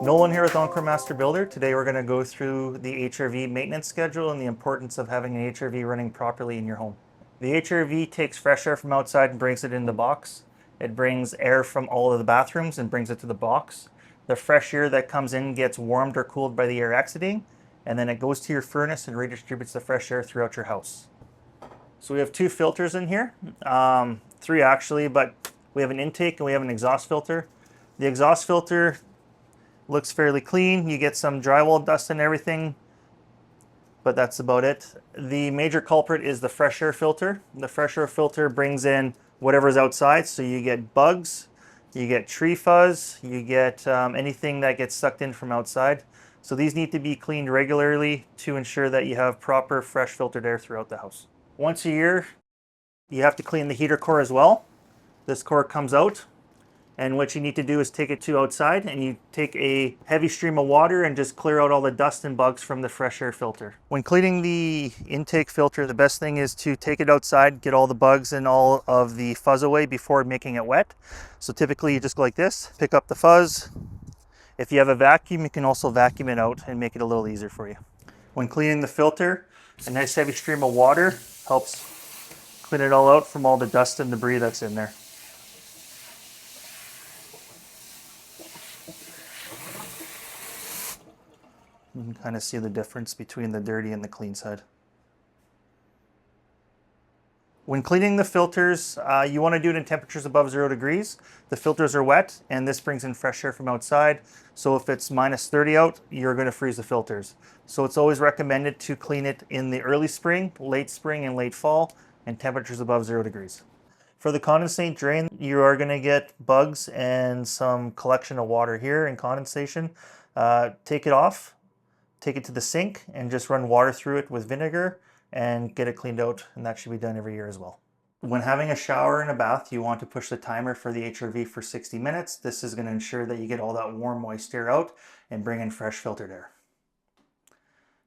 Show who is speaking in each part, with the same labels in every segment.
Speaker 1: Nolan here with Encore Master Builder. Today we're going to go through the HRV maintenance schedule and the importance of having an HRV running properly in your home. The HRV takes fresh air from outside and brings it in the box. It brings air from all of the bathrooms and brings it to the box. The fresh air that comes in gets warmed or cooled by the air exiting, and then it goes to your furnace and redistributes the fresh air throughout your house. So we have two filters in here, three actually, but we have an intake and we have an exhaust filter. The exhaust filter looks fairly clean. You get some drywall dust and everything, but that's about it. The major culprit is the fresh air filter. The fresh air filter brings in whatever's outside, so you get bugs, you get tree fuzz, you get anything that gets sucked in from outside. So these need to be cleaned regularly to ensure that you have proper fresh filtered air throughout the house. Once a year, you have to clean the heater core as well. This core comes out, and what you need to do is take it to outside, and you take a heavy stream of water and just clear out all the dust and bugs from the fresh air filter. When cleaning the intake filter, the best thing is to take it outside, get all the bugs and all of the fuzz away before making it wet. So typically you just go like this, pick up the fuzz. If you have a vacuum, you can also vacuum it out and make it a little easier for you. When cleaning the filter, a nice heavy stream of water helps clean it all out from all the dust and debris that's in there. You can kind of see the difference between the dirty and the clean side. When cleaning the filters, you want to do it in temperatures above 0 degrees. The filters are wet, and this brings in fresh air from outside. So if it's -30 out, you're going to freeze the filters. So it's always recommended to clean it in the early spring, and late fall, and temperatures above 0 degrees. For the condensate drain, you are going to get bugs and some collection of water here and condensation. Take it off. Take it to the sink and just run water through it with vinegar and get it cleaned out, and that should be done every year as well. When having a shower and a bath, you want to push the timer for the HRV for 60 minutes. This is going to ensure that you get all that warm, moist air out and bring in fresh filtered air.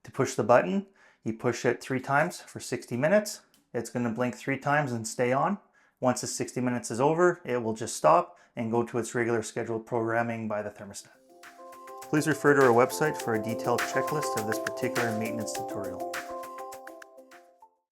Speaker 1: To push the button, you push it 3 times for 60 minutes. It's going to blink 3 times and stay on. Once the 60 minutes is over, it will just stop and go to its regular scheduled programming by the thermostat. Please refer to our website for a detailed checklist of this particular maintenance tutorial.